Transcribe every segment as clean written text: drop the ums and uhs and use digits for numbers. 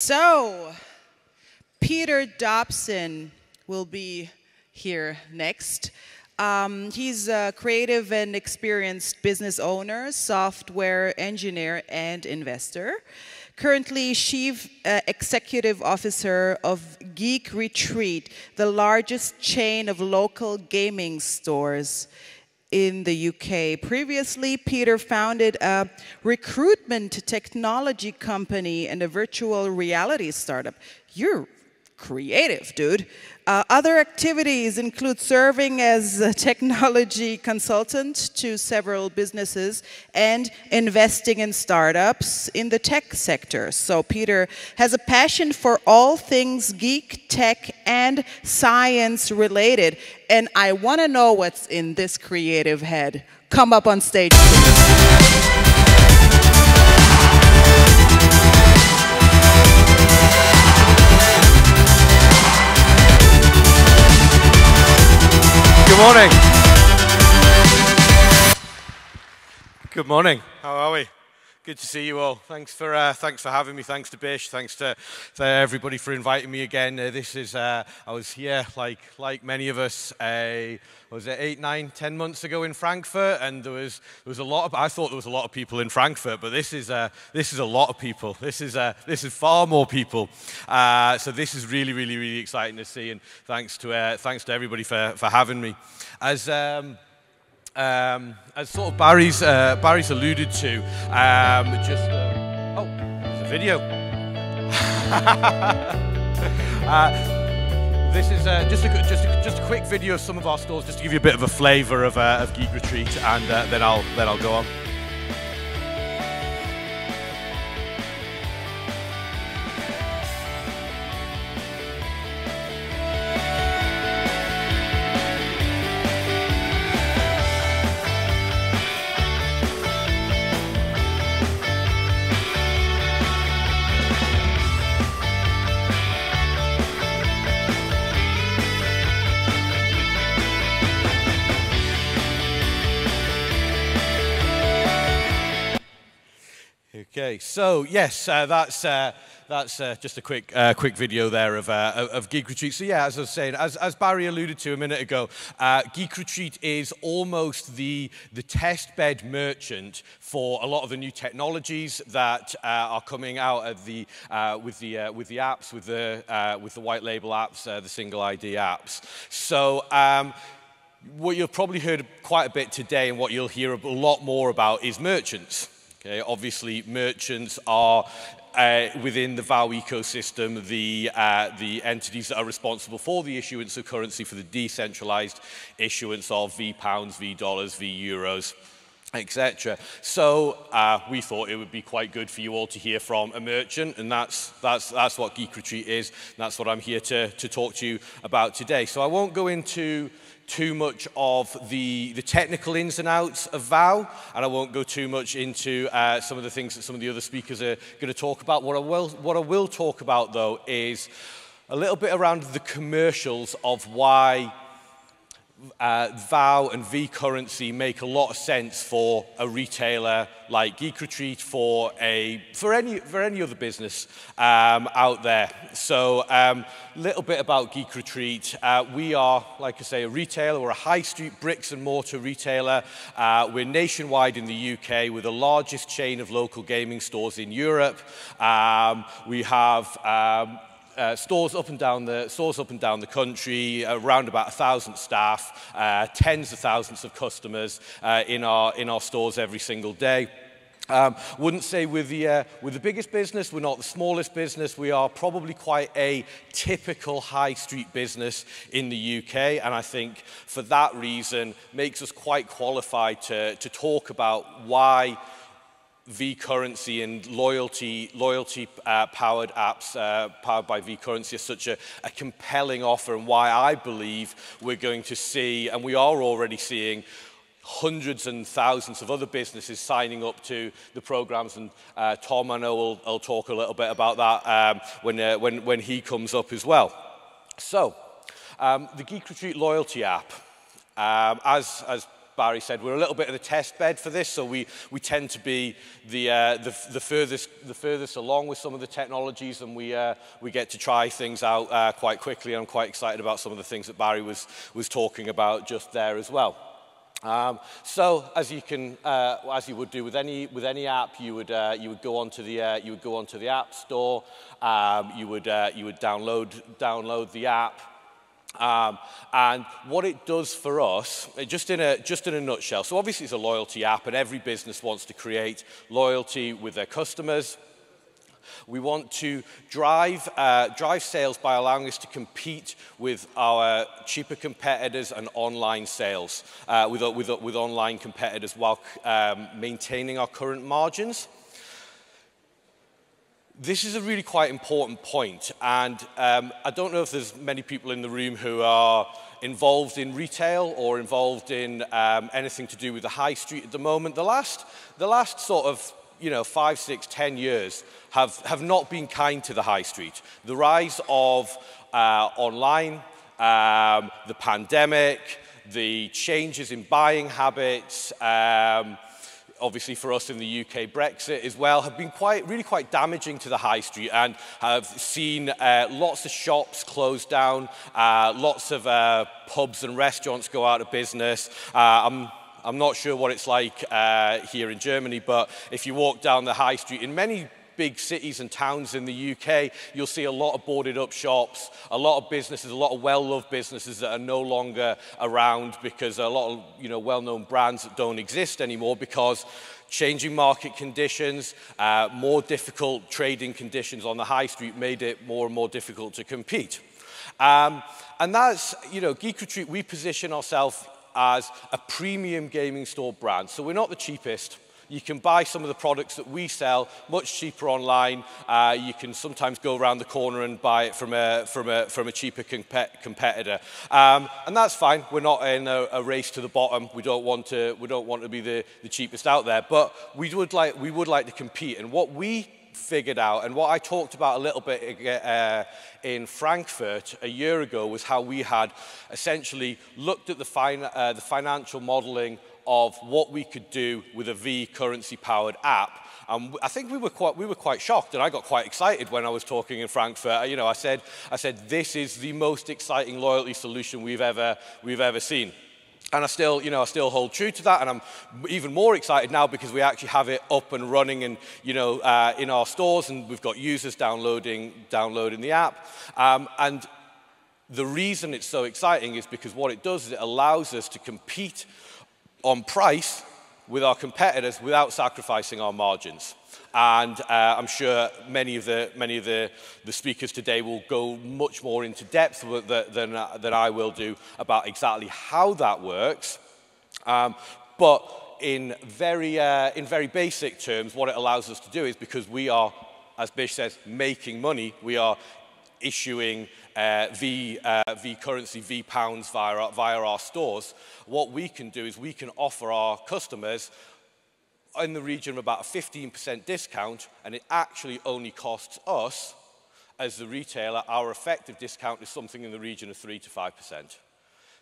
So, Peter Dobson will be here next. He's a creative and experienced business owner, software engineer, and investor. Currently, Chief Executive Officer of Geek Retreat, the largest chain of local gaming stores in the UK. Previously, Peter founded a recruitment technology company and a virtual reality startup. You're creative, dude. Other activities include serving as a technology consultant to several businesses and investing in startups in the tech sector. So Peter has a passion for all things geek, tech, and science related. And I want to know what's in this creative head. Come up on stage, please. Good morning. Good morning. How are we? Good to see you all. Thanks for having me. Thanks to Bish. Thanks to everybody for inviting me again. I was here like many of us. Was it 8, 9, 10 months ago in Frankfurt, and there was a lot of. I thought there was a lot of people in Frankfurt, but this is a lot of people. This is far more people. So this is really exciting to see, and thanks to everybody for having me. As sort of Barry's alluded to, there's a video. This is just a quick video of some of our stores, just to give you a bit of a flavour of Geek Retreat, and then I'll go on. Okay, so yes, that's just a quick video there of Geek Retreat. So yeah, as I was saying, as Barry alluded to a minute ago, Geek Retreat is almost the test bed merchant for a lot of the new technologies that are coming out of with the apps, with the white label apps, the single ID apps. So. What you've probably heard quite a bit today, and what you'll hear a lot more about, is merchants. Okay, obviously, merchants are within the VOW ecosystem the entities that are responsible for the issuance of currency, for the decentralized issuance of V-pounds, V-dollars, V-euros, etc. So we thought it would be quite good for you all to hear from a merchant, and that's what Geek Retreat is. And that's what I'm here to talk to you about today. So I won't go into too much of the technical ins and outs of VOW, and I won't go too much into some of the things that some of the other speakers are going to talk about. What I will talk about, though, is a little bit around the commercials of why VOW and V-currency make a lot of sense for a retailer like Geek Retreat, for any other business out there. So a little bit about Geek Retreat. We are, like I say, a retailer. We're a high street bricks and mortar retailer. We're nationwide in the UK. We're the largest chain of local gaming stores in Europe. We have stores up and down the country, around about 1,000 staff, tens of thousands of customers in our stores every single day. Wouldn't say we're the biggest business. We're not the smallest business. We are probably quite a typical high street business in the UK, and I think for that reason makes us quite qualified to talk about why V-currency and loyalty powered apps powered by V-currency is such a compelling offer, and why I believe we're going to see, and we are already seeing, hundreds and thousands of other businesses signing up to the programs. And Tom, I know, will talk a little bit about that when he comes up as well. So, the Geek Retreat loyalty app, as Barry said, we're a little bit of the test bed for this, so we tend to be the furthest along with some of the technologies, and we get to try things out quite quickly. I'm quite excited about some of the things that Barry was talking about just there as well. So as you can, as you would do with any app, you would go onto the App Store. You would download the app. And what it does for us, just in a nutshell. So obviously it's a loyalty app, and every business wants to create loyalty with their customers. We want to drive sales by allowing us to compete with our cheaper competitors and online sales, with online competitors, while maintaining our current margins. This is a really quite important point, and I don't know if there's many people in the room who are involved in retail or involved in anything to do with the high street at the moment. The last sort of 5, 6, 10 years have not been kind to the high street. The rise of online, the pandemic, the changes in buying habits, obviously for us in the UK, Brexit as well, have been really quite damaging to the high street, and have seen lots of shops close down, lots of pubs and restaurants go out of business. I'm not sure what it's like here in Germany, but if you walk down the high street in many big cities and towns in the UK, you'll see a lot of boarded up shops, a lot of businesses, a lot of well-loved businesses that are no longer around, because a lot of well-known brands that don't exist anymore because changing market conditions, more difficult trading conditions on the high street made it more and more difficult to compete. And that's, Geek Retreat, we position ourselves as a premium gaming store brand. So we're not the cheapest. You can buy some of the products that we sell much cheaper online. You can sometimes go around the corner and buy it from a cheaper competitor, and that's fine. We're not in a race to the bottom. We don't want to be the cheapest out there, but we would like to compete. And what we figured out, and what I talked about a little bit in Frankfurt a year ago, was how we had essentially looked at the financial modeling of what we could do with a V currency powered app. I think we were quite shocked, and I got quite excited when I was talking in Frankfurt. I said this is the most exciting loyalty solution we've ever seen. And I still hold true to that, and I'm even more excited now because we actually have it up and running, and in our stores, and we've got users downloading the app. And the reason it's so exciting is because what it does is it allows us to compete on price with our competitors without sacrificing our margins. And I'm sure many of the speakers today will go much more into depth than I will do about exactly how that works. But in very basic terms, what it allows us to do is, because we are, as Bish says, making money, we are issuing V currency, V pounds via our stores. What we can do is we can offer our customers in the region of about a 15% discount, and it actually only costs us, as the retailer, our effective discount is something in the region of 3 to 5%.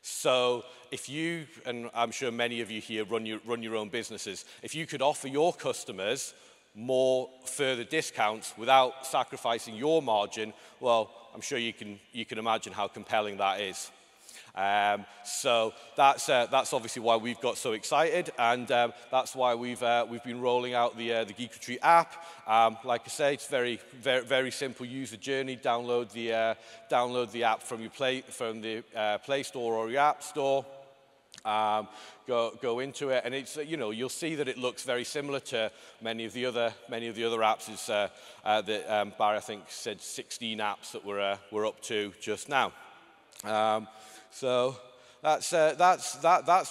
So if you, and I'm sure many of you here run your own businesses, if you could offer your customers more further discounts without sacrificing your margin, well, I'm sure you can imagine how compelling that is. So that's obviously why we've got so excited, and that's why we've been rolling out the Geek Retreat app. Like I say, it's very simple user journey. Download the app from the Play Store or your App Store. Go into it, and it's you'll see that it looks very similar to many of the other apps. It's that Barry, I think, said 16 apps that we're up to just now. So that's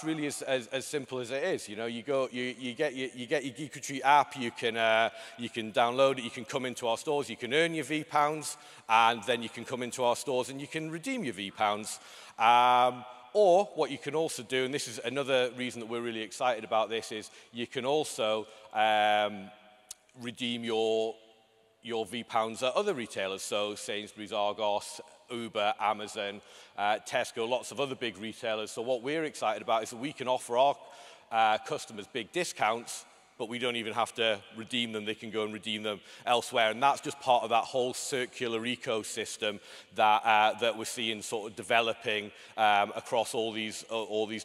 really as simple as it is. You get your Geek Retreat app. You can download it. You can come into our stores. You can earn your V pounds, and then you can come into our stores and you can redeem your V pounds. Or what you can also do, and this is another reason that we're really excited about this, is you can also redeem your V pounds at other retailers, so Sainsbury's, Argos, Uber, Amazon, Tesco, lots of other big retailers. So what we're excited about is that we can offer our customers big discounts, but we don't even have to redeem them. They can go and redeem them elsewhere. And that's just part of that whole circular ecosystem that, that we're seeing sort of developing across all these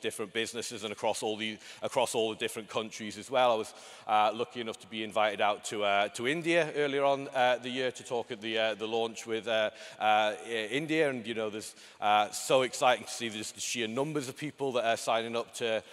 different businesses and across all the different countries as well. I was lucky enough to be invited out to India earlier on the year to talk at the launch with India. And, you know, there's so exciting to see just the sheer numbers of people that are signing up to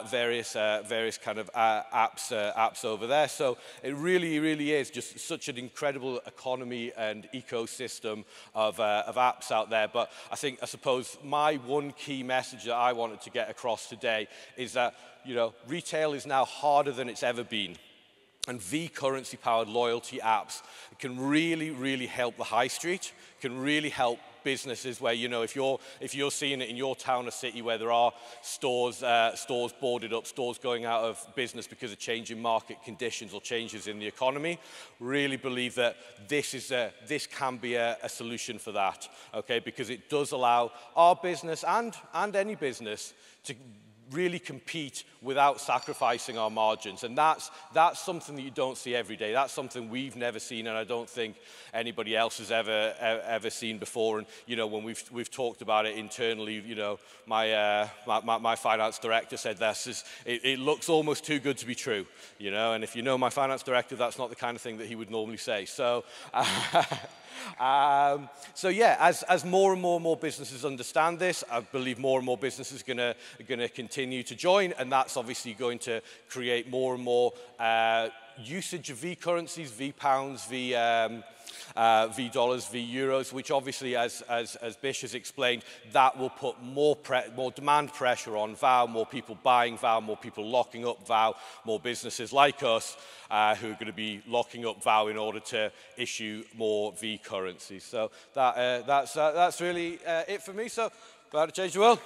various kind of apps over there. So it really, really is just such an incredible economy and ecosystem of apps out there. But I suppose my one key message that I wanted to get across today is that, you know, retail is now harder than it's ever been. And V-currency powered loyalty apps can really, really help the high street, can really help businesses where, you know, if you're seeing it in your town or city where there are stores boarded up, stores going out of business because of changing market conditions or changes in the economy, really believe that this can be a solution for that, okay? Because it does allow our business and any business to really compete without sacrificing our margins. And that's something that you don't see every day. That's something we've never seen, and I don't think anybody else has ever seen before. And, you know, when we've talked about it internally, you know, my finance director said this, it looks almost too good to be true, you know, and if you know my finance director, that's not the kind of thing that he would normally say. So, so yeah, as more and more businesses understand this, I believe more and more businesses are going to continue to join, and that's obviously going to create more and more usage of V currencies, V pounds, V dollars, V euros, which obviously, as Bish has explained, that will put more demand pressure on VOW, more people buying VOW, more people locking up VOW, more businesses like us who are going to be locking up VOW in order to issue more V currencies. So that's really it for me. So, about to change the world.